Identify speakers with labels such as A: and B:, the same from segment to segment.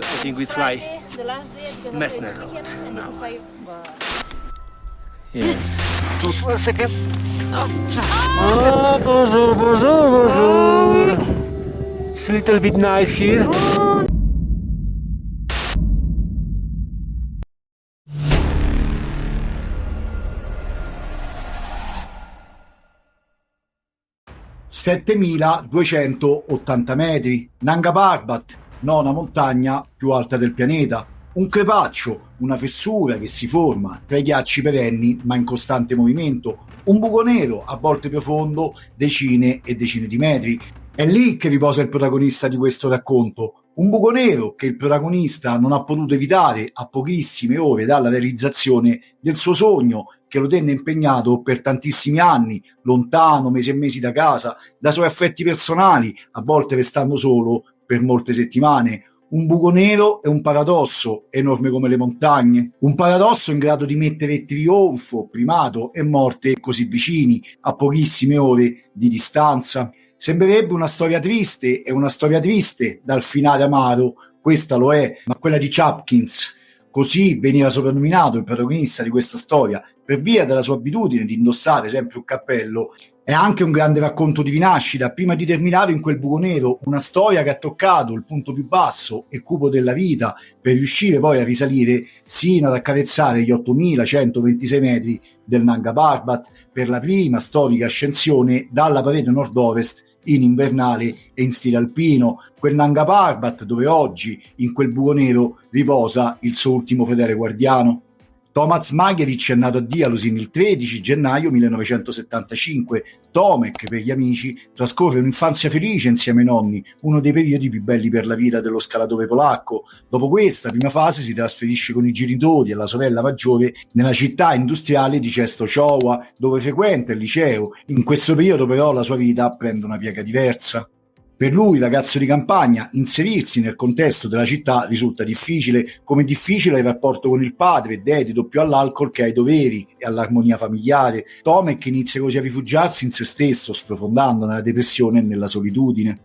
A: I think we try
B: The last day because
A: Messner
B: of the
A: Road
B: weekend and
A: now.
B: if
A: Yes. Just 1 second.
C: Bonjour, bonjour, bonjour. It's a little bit nice here.
D: (7.280 metri), Nanga Parbat, nona montagna più alta del pianeta, un crepaccio, una fessura che si forma tra i ghiacci perenni ma in costante movimento, un buco nero a volte profondo decine e decine di metri. È lì che riposa il protagonista di questo racconto, un buco nero che il protagonista non ha potuto evitare a pochissime ore dalla realizzazione del suo sogno, che lo tenne impegnato per tantissimi anni, lontano, mesi e mesi da casa, dai suoi affetti personali, a volte restando solo per molte settimane. Un buco nero è un paradosso enorme come le montagne, un paradosso in grado di mettere trionfo, primato e morte così vicini, a pochissime ore di distanza. Sembrerebbe una storia triste, è una storia triste dal finale amaro, questa lo è, ma quella di Chapkins, così veniva soprannominato il protagonista di questa storia, per via della sua abitudine di indossare sempre un cappello, è anche un grande racconto di rinascita, prima di terminare in quel buco nero, una storia che ha toccato il punto più basso e cupo della vita, per riuscire poi a risalire sino ad accarezzare gli 8.126 metri del Nanga Parbat, per la prima storica ascensione dalla parete nord-ovest in invernale e in stile alpino, quel Nanga Parbat dove oggi, in quel buco nero, riposa il suo ultimo fedele guardiano. Tomasz Magiericz è nato a Dialusin il 13 gennaio 1975. Tomek, per gli amici, trascorre un'infanzia felice insieme ai nonni, uno dei periodi più belli per la vita dello scalatore polacco. Dopo questa prima fase si trasferisce con i genitori e la sorella maggiore nella città industriale di Częstochowa, dove frequenta il liceo. In questo periodo però la sua vita prende una piega diversa. Per lui, ragazzo di campagna, inserirsi nel contesto della città risulta difficile, come difficile il rapporto con il padre, dedito più all'alcol che ai doveri e all'armonia familiare. Tomek inizia così a rifugiarsi in se stesso, sprofondando nella depressione e nella solitudine.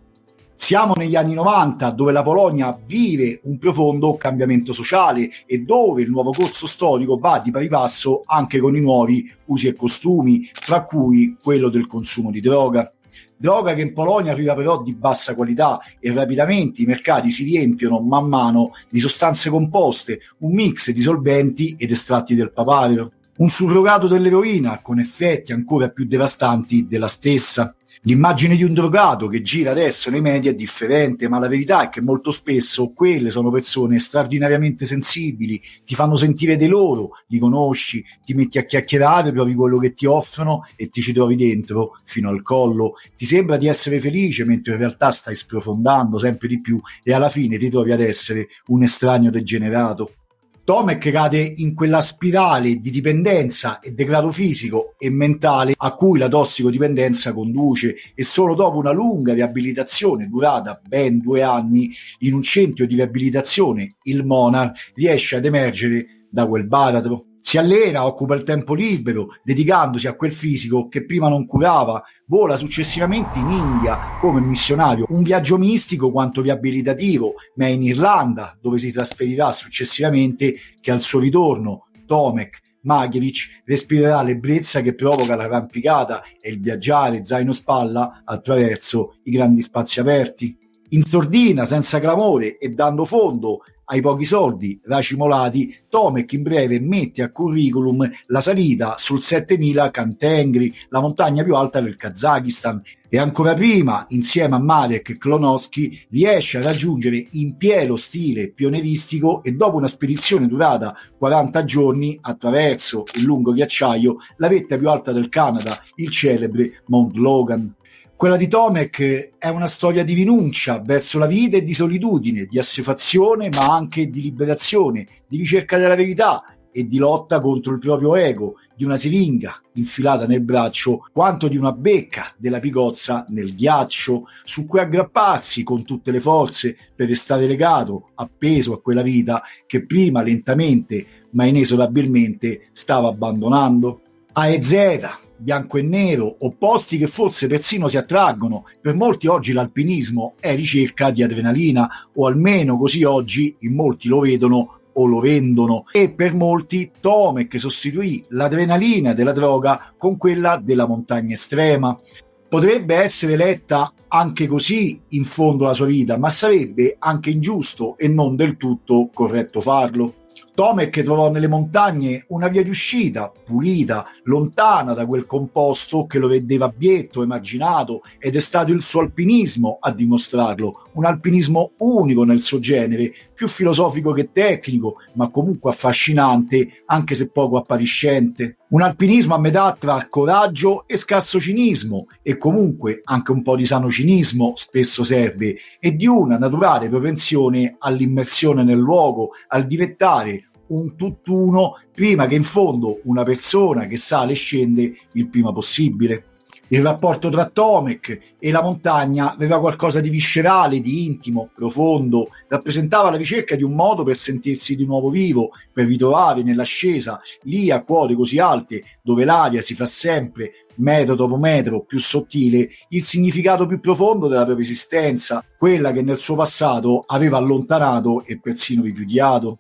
D: Siamo negli anni 90, dove la Polonia vive un profondo cambiamento sociale e dove il nuovo corso storico va di pari passo anche con i nuovi usi e costumi, tra cui quello del consumo di droga. Droga che in Polonia arriva però di bassa qualità e rapidamente i mercati si riempiono man mano di sostanze composte, un mix di solventi ed estratti del papavero. Un surrogato dell'eroina con effetti ancora più devastanti della stessa. L'immagine di un drogato che gira adesso nei media è differente, ma la verità è che molto spesso quelle sono persone straordinariamente sensibili, ti fanno sentire dei loro, li conosci, ti metti a chiacchierare, provi quello che ti offrono e ti ci trovi dentro fino al collo. Ti sembra di essere felice mentre in realtà stai sprofondando sempre di più e alla fine ti trovi ad essere un estraneo degenerato. Tomek cade in quella spirale di dipendenza e degrado fisico e mentale a cui la tossicodipendenza conduce e solo dopo una lunga riabilitazione durata ben 2 anni in un centro di riabilitazione, il Monar, riesce ad emergere da quel baratro. Si allena, occupa il tempo libero, dedicandosi a quel fisico che prima non curava, vola successivamente in India come missionario, un viaggio mistico quanto riabilitativo, ma è in Irlanda, dove si trasferirà successivamente, che al suo ritorno Tomek Magiericz respirerà l'ebbrezza che provoca l'arrampicata e il viaggiare zaino spalla attraverso i grandi spazi aperti. In sordina, senza clamore e dando fondo ai pochi soldi racimolati, Tomek in breve mette a curriculum la salita sul 7000 Kantengri, la montagna più alta del Kazakistan, e ancora prima, insieme a Marek Klonowski, riesce a raggiungere in pieno stile pionieristico e dopo una spedizione durata 40 giorni attraverso il lungo ghiacciaio la vetta più alta del Canada, il celebre Mount Logan. Quella di Tomek è una storia di rinuncia verso la vita e di solitudine, di assuefazione ma anche di liberazione, di ricerca della verità e di lotta contro il proprio ego, di una siringa infilata nel braccio quanto di una becca della picozza nel ghiaccio su cui aggrapparsi con tutte le forze per restare legato, appeso a quella vita che prima lentamente ma inesorabilmente stava abbandonando. AEZ, bianco e nero, opposti che forse persino si attraggono. Per molti oggi l'alpinismo è ricerca di adrenalina, o almeno così oggi in molti lo vedono o lo vendono, e per molti Tomek sostituì l'adrenalina della droga con quella della montagna estrema. Potrebbe essere letta anche così in fondo la sua vita, ma sarebbe anche ingiusto e non del tutto corretto farlo. Tomek trovò nelle montagne una via di uscita, pulita, lontana da quel composto che lo vedeva abietto, emarginato, ed è stato il suo alpinismo a dimostrarlo, un alpinismo unico nel suo genere, più filosofico che tecnico, ma comunque affascinante, anche se poco appariscente. Un alpinismo a metà tra coraggio e scarso cinismo, e comunque anche un po' di sano cinismo spesso serve, e di una naturale propensione all'immersione nel luogo, al diventare un tutt'uno prima che in fondo una persona che sale e scende il prima possibile. Il rapporto tra Tomek e la montagna aveva qualcosa di viscerale, di intimo, profondo, rappresentava la ricerca di un modo per sentirsi di nuovo vivo, per ritrovare nell'ascesa, lì a quote così alte, dove l'aria si fa sempre, metro dopo metro, più sottile, il significato più profondo della propria esistenza, quella che nel suo passato aveva allontanato e persino ripudiato.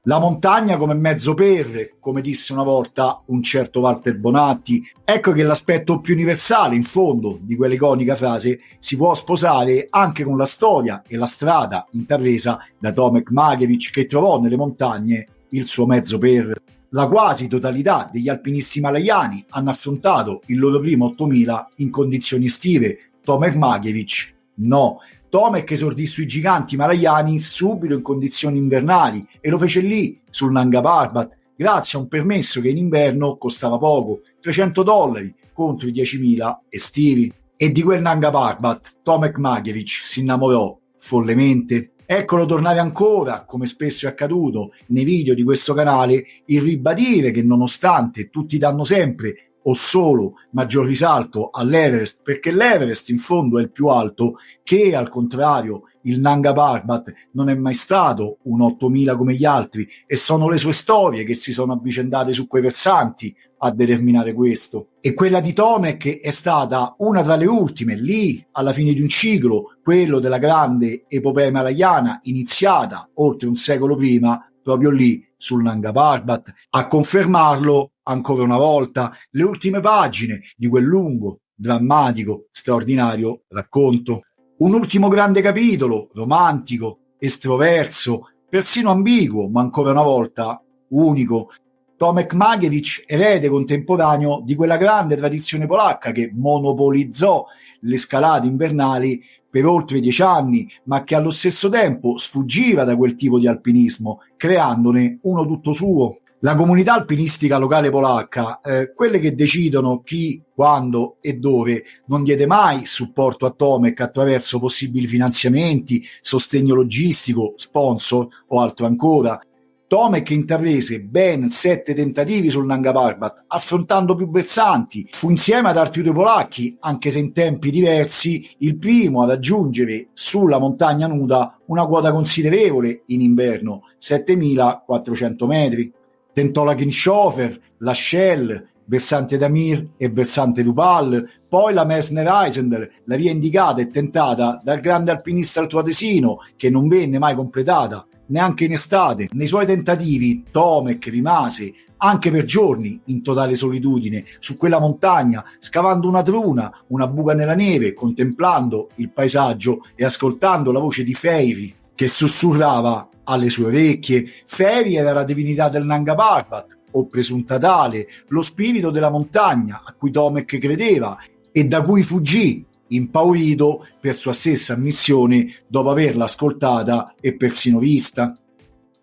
D: La montagna come mezzo per, come disse una volta un certo Walter Bonatti. Ecco che l'aspetto più universale, in fondo, di quell'iconica frase si può sposare anche con la storia e la strada intrapresa da Tomek Magevič, che trovò nelle montagne il suo mezzo per. La quasi totalità degli alpinisti himalayani hanno affrontato il loro primo 8000 in condizioni estive. Tomek Magevič no. Tomek esordì sui giganti himalayani subito in condizioni invernali e lo fece lì, sul Nanga Parbat, grazie a un permesso che in inverno costava poco, $300 contro i 10.000 estivi. E di quel Nanga Parbat Tomek Magevič si innamorò follemente. Eccolo tornare ancora, come spesso è accaduto nei video di questo canale, il ribadire che nonostante tutti danno sempre o solo maggior risalto all'Everest, perché l'Everest in fondo è il più alto, che al contrario il Nanga Parbat non è mai stato un 8000 come gli altri, e sono le sue storie che si sono avvicendate su quei versanti a determinare questo. E quella di Tomek è stata una tra le ultime, lì alla fine di un ciclo, quello della grande epopea himalayana iniziata oltre un secolo prima, proprio lì sul Nanga Parbat. A confermarlo ancora una volta le ultime pagine di quel lungo, drammatico, straordinario racconto. Un ultimo grande capitolo, romantico, estroverso, persino ambiguo, ma ancora una volta unico. Tomek Magevič, erede contemporaneo di quella grande tradizione polacca che monopolizzò le scalate invernali per oltre 10 anni, ma che allo stesso tempo sfuggiva da quel tipo di alpinismo, creandone uno tutto suo. La comunità alpinistica locale polacca, quelle che decidono chi, quando e dove, non diede mai supporto a Tomek attraverso possibili finanziamenti, sostegno logistico, sponsor o altro ancora. Tomek intraprese ben 7 tentativi sul Nanga Parbat, affrontando più versanti. Fu insieme ad altri 2 polacchi, anche se in tempi diversi, il primo a raggiungere sulla montagna nuda una quota considerevole in inverno, 7.400 metri. Tentò la Kinshofer, la Shell, versante Damir e versante Rupal, poi la Messner-Eisender, la via indicata e tentata dal grande alpinista altoatesino, che non venne mai completata, neanche in estate. Nei suoi tentativi Tomek rimase anche per giorni in totale solitudine su quella montagna, scavando una truna, una buca nella neve, contemplando il paesaggio e ascoltando la voce di Feivi che sussurrava alle sue orecchie. Feivi era la divinità del Nanga Parbat, o presunta tale, lo spirito della montagna a cui Tomek credeva e da cui fuggì impaurito per sua stessa ammissione dopo averla ascoltata e persino vista.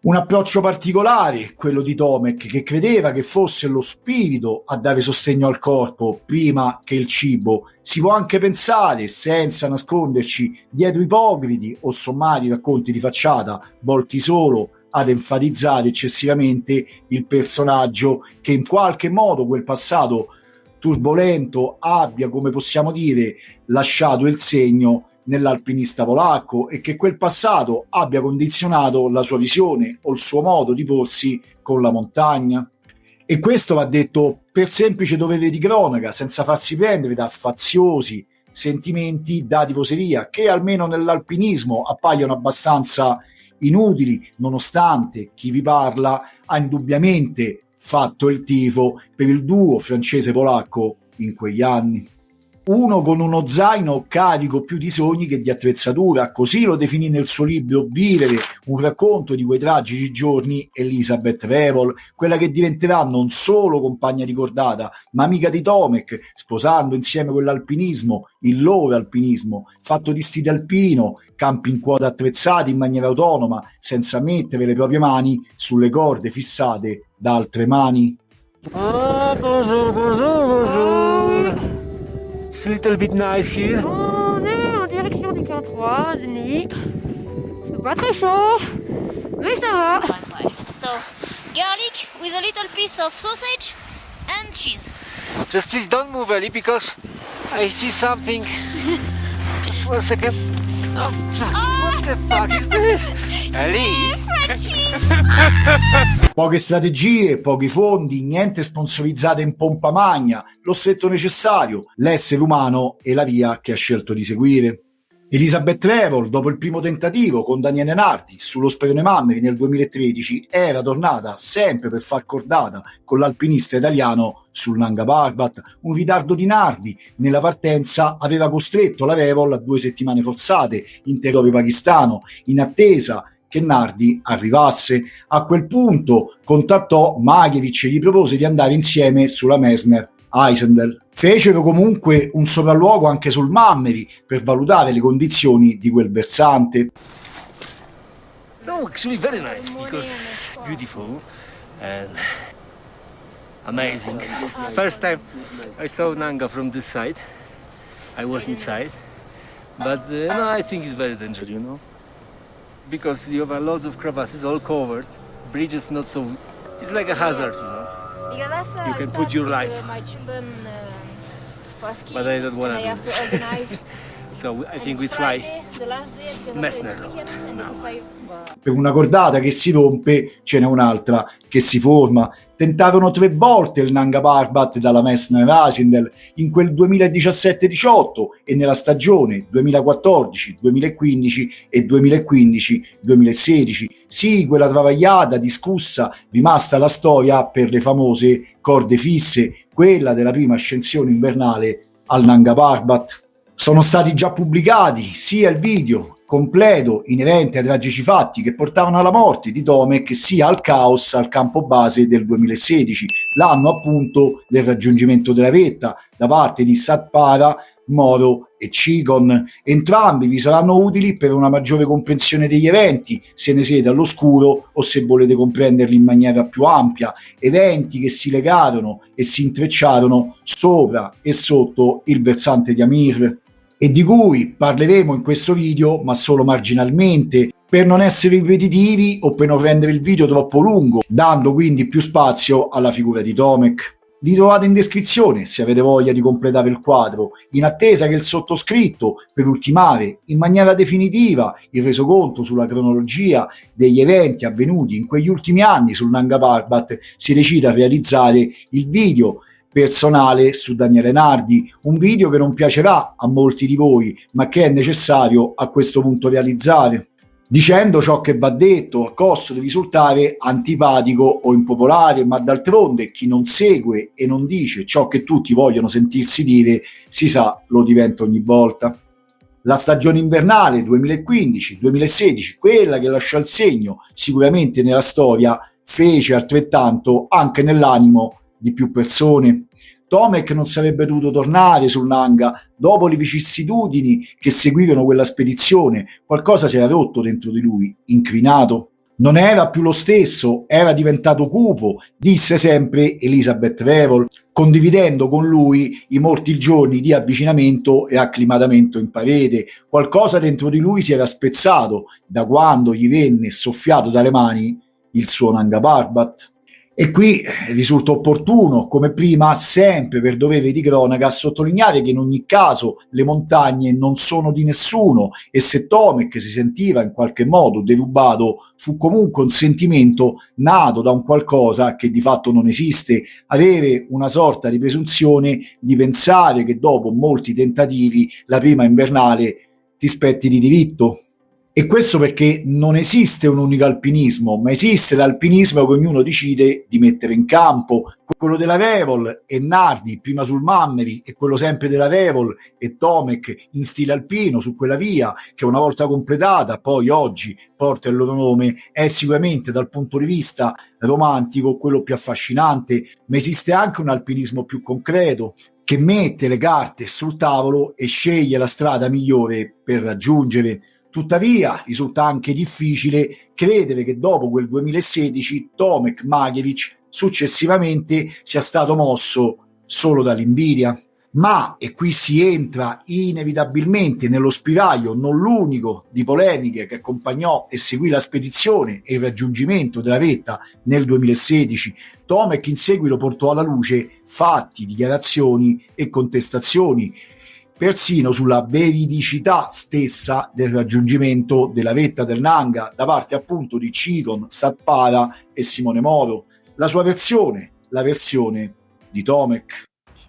D: Un approccio particolare, quello di Tomek, che credeva che fosse lo spirito a dare sostegno al corpo prima che il cibo. Si può anche pensare, senza nasconderci dietro ipocriti o sommari racconti di facciata, volti solo ad enfatizzare eccessivamente il personaggio, che in qualche modo quel passato turbolento abbia, come possiamo dire, lasciato il segno nell'alpinista polacco, e che quel passato abbia condizionato la sua visione o il suo modo di porsi con la montagna. E questo va detto per semplice dovere di cronaca, senza farsi prendere da faziosi sentimenti da tifoseria, che almeno nell'alpinismo appaiono abbastanza inutili, nonostante chi vi parla ha indubbiamente fatto il tifo per il duo francese-polacco in quegli anni. Uno con uno zaino carico più di sogni che di attrezzatura, così lo definì nel suo libro Vivere, un racconto di quei tragici giorni, Elisabeth Revol, quella che diventerà non solo compagna ricordata, ma amica di Tomek, sposando insieme quell'alpinismo, il loro alpinismo, fatto di stile alpino, campi in quota attrezzati in maniera autonoma, senza mettere le proprie mani sulle corde fissate da altre mani.
C: Ah, bonjour, bonjour, bonjour. It's a little bit nice here.
B: On est en direction du camp 3 de nuit. C'est pas très chaud, mais ça va.
E: So, garlic with a little piece of sausage and cheese.
A: Just please don't move, Ellie, because I see something. Just 1 second. Oh, fuck. What the fuck is this? Ellie!
D: Poche strategie, pochi fondi, niente sponsorizzate in pompa magna, lo stretto necessario, l'essere umano e la via che ha scelto di seguire. Elisabeth Revol, dopo il primo tentativo con Daniele Nardi sullo Sperone Mammeri nel 2013, era tornata sempre per far cordata con l'alpinista italiano sul Nanga Parbat. Un ritardo di Nardi nella partenza aveva costretto la Revol a 2 settimane forzate in territorio pakistano, in attesa che Nardi arrivasse. A quel punto contattò Makiewicz e gli propose di andare insieme sulla Messner-Eisendel. Fecero comunque un sopralluogo anche sul Mammeri per valutare le condizioni di quel versante.
A: No, actually very nice, because beautiful and amazing. It's the first time I saw Nanga from this side. I was inside, but no, I think it's very dangerous, you know, because you have lots of crevasses all covered. Bridge is not so. It's like a hazard, you know.
B: Because after
A: You
B: I
A: can
B: start
A: put your
B: with,
A: life.
B: my children for ski,
A: But I don't wanna
B: and I
A: do
B: have to
A: it.
B: organize.
A: So I think
B: And
A: we
B: it's
A: try.
B: Friday, the last day until
A: Messner
B: this weekend, and
A: now.
B: if I-
D: Per una cordata che si rompe ce n'è un'altra che si forma. Tentarono 3 volte il Nanga Parbat dalla Messner-Eisendel in quel 2017-18 e nella stagione 2014, 2015 e 2015-2016. Sì, quella travagliata, discussa, rimasta la storia per le famose corde fisse, quella della prima ascensione invernale al Nanga Parbat. Sono stati già pubblicati sia il video completo inerente ai tragici fatti che portavano alla morte di Tomek sia al caos al campo base del 2016, l'anno appunto del raggiungimento della vetta da parte di Satpara, Moro e Cigon. Entrambi vi saranno utili per una maggiore comprensione degli eventi, se ne siete all'oscuro o se volete comprenderli in maniera più ampia, eventi che si legarono e si intrecciarono sopra e sotto il versante di Amir, e di cui parleremo in questo video, ma solo marginalmente, per non essere ripetitivi o per non rendere il video troppo lungo, dando quindi più spazio alla figura di Tomek. Li trovate in descrizione se avete voglia di completare il quadro, in attesa che il sottoscritto, per ultimare in maniera definitiva il resoconto sulla cronologia degli eventi avvenuti in quegli ultimi anni sul Nanga Parbat, si decida a realizzare il video personale su Daniele Nardi, un video che non piacerà a molti di voi, ma che è necessario a questo punto realizzare. Dicendo ciò che va detto a costo di risultare antipatico o impopolare, ma d'altronde chi non segue e non dice ciò che tutti vogliono sentirsi dire, si sa, lo diventa ogni volta. La stagione invernale 2015-2016, quella che lascia il segno sicuramente nella storia, fece altrettanto anche nell'animo di più persone. Tomek non sarebbe dovuto tornare sul Nanga dopo le vicissitudini che seguirono quella spedizione. Qualcosa si era rotto dentro di lui, incrinato. Non era più lo stesso, era diventato cupo, disse sempre Elisabeth Revol, condividendo con lui i molti giorni di avvicinamento e acclimatamento in parete. Qualcosa dentro di lui si era spezzato da quando gli venne soffiato dalle mani il suo Nanga Parbat. E qui risulta opportuno, come prima, sempre per dovere di cronaca, sottolineare che in ogni caso le montagne non sono di nessuno e se Tomek si sentiva in qualche modo derubato fu comunque un sentimento nato da un qualcosa che di fatto non esiste, avere una sorta di presunzione di pensare che dopo molti tentativi la prima invernale ti spetti di diritto. E questo perché non esiste un unico alpinismo, ma esiste l'alpinismo che ognuno decide di mettere in campo. Quello della Revol e Nardi prima sul Mammeri e quello sempre della Revol e Tomek in stile alpino su quella via che una volta completata poi oggi porta il loro nome, è sicuramente dal punto di vista romantico quello più affascinante, ma esiste anche un alpinismo più concreto che mette le carte sul tavolo e sceglie la strada migliore per raggiungere. Tuttavia risulta anche difficile credere che dopo quel 2016 Tomek Magevic successivamente sia stato mosso solo dall'invidia. Ma, e qui si entra inevitabilmente nello spiraglio non l'unico di polemiche che accompagnò e seguì la spedizione e il raggiungimento della vetta nel 2016, Tomek in seguito portò alla luce fatti, dichiarazioni e contestazioni, persino sulla veridicità stessa del raggiungimento della vetta del Nanga da parte appunto di Chiron, Satpara e Simone Moro. La sua versione, la versione di Tomek.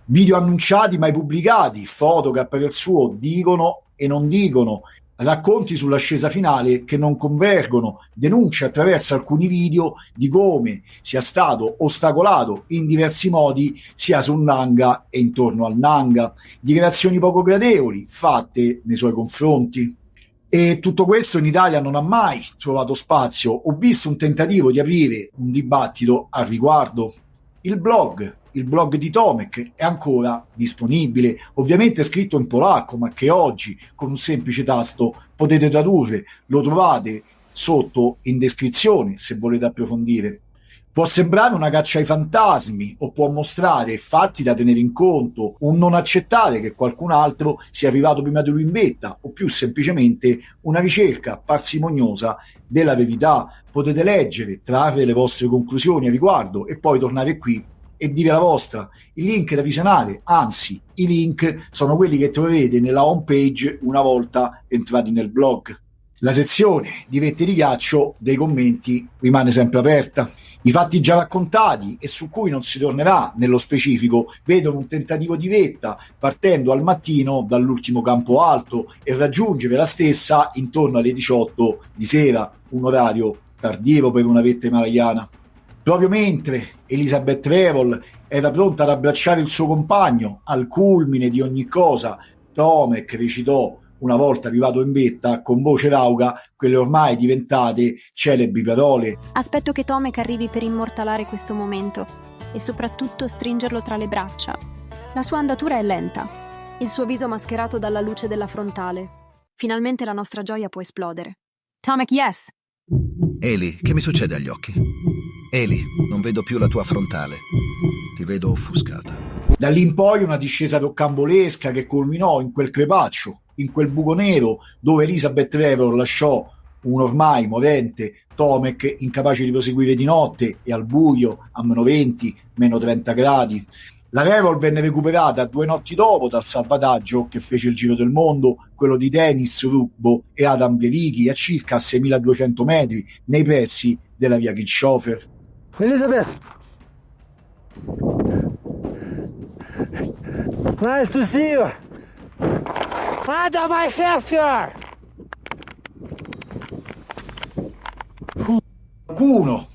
D: Video annunciati mai pubblicati, foto che a parer suo dicono e non dicono, racconti sull'ascesa finale che non convergono, denunce attraverso alcuni video di come sia stato ostacolato in diversi modi sia sul Nanga e intorno al Nanga, dichiarazioni poco gradevoli fatte nei suoi confronti. E tutto questo in Italia non ha mai trovato spazio. Ho visto un tentativo di aprire un dibattito al riguardo. Il blog di Tomek è ancora disponibile, ovviamente scritto in polacco, ma che oggi con un semplice tasto potete tradurre, lo trovate sotto in descrizione se volete approfondire. Può sembrare una caccia ai fantasmi o può mostrare fatti da tenere in conto, un non accettare che qualcun altro sia arrivato prima di lui in vetta o più semplicemente una ricerca parsimoniosa della verità. Potete leggere, trarre le vostre conclusioni a riguardo e poi tornare qui e dire la vostra. Il link da visionare, anzi i link sono quelli che troverete nella home page una volta entrati nel blog. La sezione di vette di ghiaccio dei commenti rimane sempre aperta. I fatti già raccontati e su cui non si tornerà nello specifico vedono un tentativo di vetta partendo al mattino dall'ultimo campo alto e raggiungere la stessa intorno alle 18 di sera, un orario tardivo per una vetta himalayana. Proprio mentre Elisabeth Revol era pronta ad abbracciare il suo compagno al culmine di ogni cosa, Tomek recitò, una volta arrivato in vetta, con voce rauca, quelle ormai diventate celebri parole.
F: Aspetto che Tomek arrivi per immortalare questo momento e soprattutto stringerlo tra le braccia. La sua andatura è lenta, il suo viso mascherato dalla luce della frontale. Finalmente la nostra gioia può esplodere. Tomek, yes!
G: Eli, che mi succede agli occhi? Eli, non vedo più la tua frontale. Ti vedo offuscata.
D: Da lì in poi una discesa roccambolesca che culminò in quel crepaccio, in quel buco nero dove Elisabeth Revol lasciò un ormai morente Tomek incapace di proseguire di notte e al buio a -20, -30 gradi. La Revol venne recuperata 2 notti dopo dal salvataggio che fece il giro del mondo, quello di Denis Rugbo e Adam Bielichi, a circa 6.200 metri nei pressi della via Kirchhofer.
C: Elizabeth! Nice to see you! Adam, I help you!
D: Qualcuno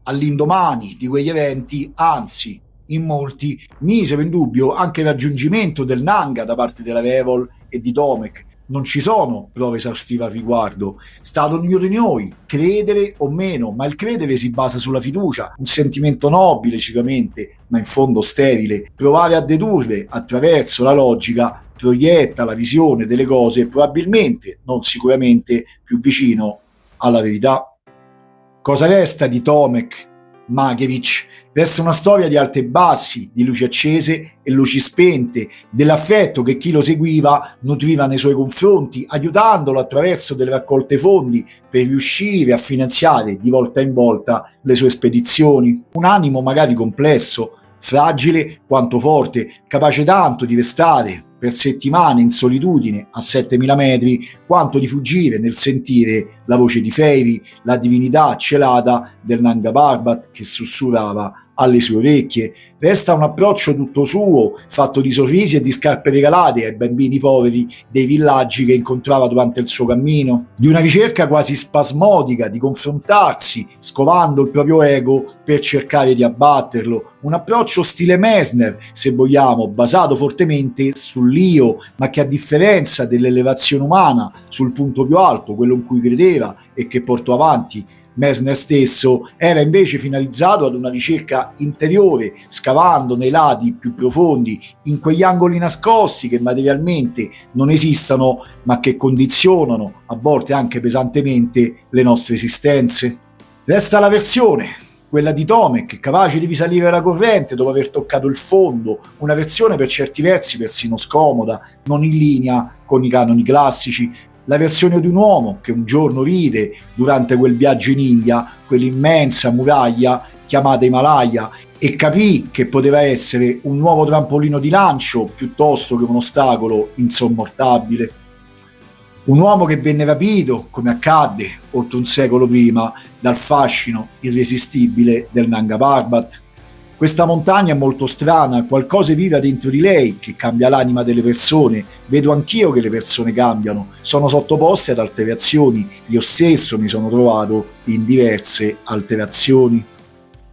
D: all'indomani di quegli eventi, anzi in molti, misero in dubbio anche il raggiungimento del Nanga da parte della Revol e di Tomek. Non ci sono prove esaustive al riguardo. Sta ad ognuno di noi credere o meno, ma il credere si basa sulla fiducia, un sentimento nobile sicuramente, ma in fondo sterile. Provare a dedurre attraverso la logica proietta la visione delle cose probabilmente, non sicuramente, più vicino alla verità. Cosa resta di Tomek Magevic Resta una storia di alti e bassi, di luci accese e luci spente, dell'affetto che chi lo seguiva nutriva nei suoi confronti, aiutandolo attraverso delle raccolte fondi per riuscire a finanziare di volta in volta le sue spedizioni. Un animo magari complesso, fragile quanto forte, capace tanto di restare per settimane in solitudine a 7000 metri, quanto di fuggire nel sentire la voce di Fairy, la divinità celata del Nanga Parbat che sussurrava alle sue orecchie. Resta un approccio tutto suo, fatto di sorrisi e di scarpe regalate ai bambini poveri dei villaggi che incontrava durante il suo cammino, di una ricerca quasi spasmodica di confrontarsi, scovando il proprio ego per cercare di abbatterlo, un approccio stile Messner, se vogliamo, basato fortemente sull'io, ma che a differenza dell'elevazione umana sul punto più alto, quello in cui credeva e che portò avanti Messner stesso, era invece finalizzato ad una ricerca interiore, scavando nei lati più profondi, in quegli angoli nascosti che materialmente non esistono, ma che condizionano, a volte anche pesantemente, le nostre esistenze. Resta la versione, quella di Tomek, capace di risalire la corrente dopo aver toccato il fondo, una versione per certi versi persino scomoda, non in linea con i canoni classici. La versione di un uomo che un giorno vide durante quel viaggio in India quell'immensa muraglia chiamata Himalaya e capì che poteva essere un nuovo trampolino di lancio piuttosto che un ostacolo insormontabile. Un uomo che venne rapito, come accadde oltre un secolo prima, dal fascino irresistibile del Nanga Parbat. Questa montagna è molto strana, qualcosa vive dentro di lei che cambia l'anima delle persone. Vedo anch'io che le persone cambiano, sono sottoposte ad alterazioni. Io stesso mi sono trovato in diverse alterazioni.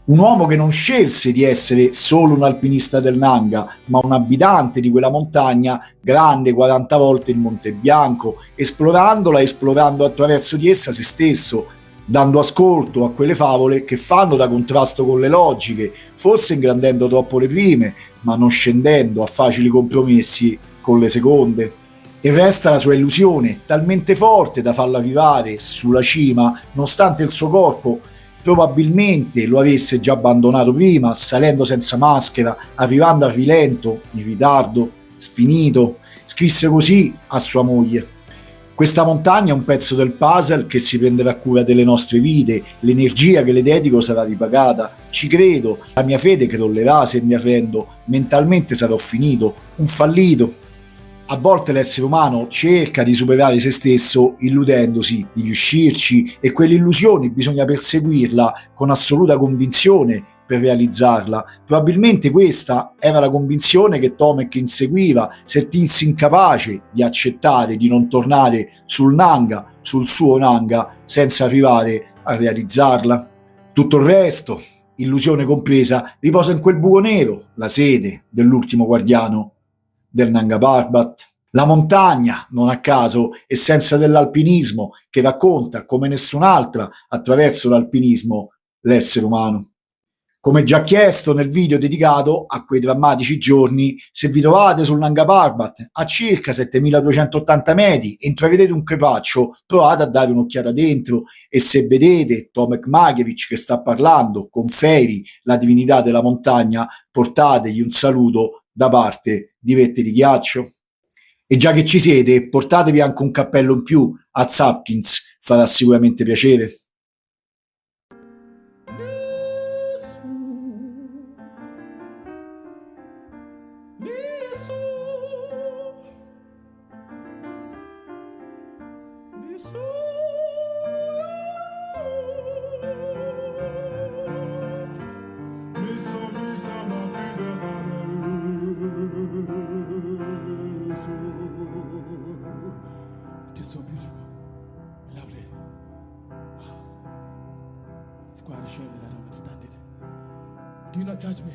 D: Un uomo che non scelse di essere solo un alpinista del Nanga, ma un abitante di quella montagna grande 40 volte il Monte Bianco, esplorandola e esplorando attraverso di essa se stesso, dando ascolto a quelle favole che fanno da contrasto con le logiche, forse ingrandendo troppo le prime, ma non scendendo a facili compromessi con le seconde. E resta la sua illusione, talmente forte da farla arrivare sulla cima, nonostante il suo corpo probabilmente lo avesse già abbandonato prima, salendo senza maschera, arrivando a rilento, in ritardo, sfinito. Scrisse così a sua moglie: questa montagna è un pezzo del puzzle che si prenderà cura delle nostre vite, l'energia che le dedico sarà ripagata, ci credo, la mia fede crollerà se mi arrendo, mentalmente sarò finito, un fallito. A volte l'essere umano cerca di superare se stesso illudendosi di riuscirci e quell'illusione bisogna perseguirla con assoluta convinzione per realizzarla. Probabilmente questa era la convinzione che Tomek inseguiva, sentirsi incapace di accettare di non tornare sul Nanga, sul suo Nanga, senza arrivare a realizzarla. Tutto il resto, illusione compresa, riposa in quel buco nero, la sede dell'ultimo guardiano del Nanga Parbat. La montagna, non a caso, essenza dell'alpinismo, che racconta come nessun'altra, attraverso l'alpinismo, l'essere umano. Come già chiesto nel video dedicato a quei drammatici giorni, se vi trovate sul Nanga Parbat a circa 7280 metri e intravedete un crepaccio, provate a dare un'occhiata dentro e se vedete Tomek Makiewicz che sta parlando con Fairy, la divinità della montagna, portategli un saluto da parte di Vette di Ghiaccio. E già che ci siete, portatevi anche un cappello in più a Zapkins, farà sicuramente piacere.
H: It is so beautiful, lovely. Wow. It's quite a shame that I don't understand it. Do you not judge me?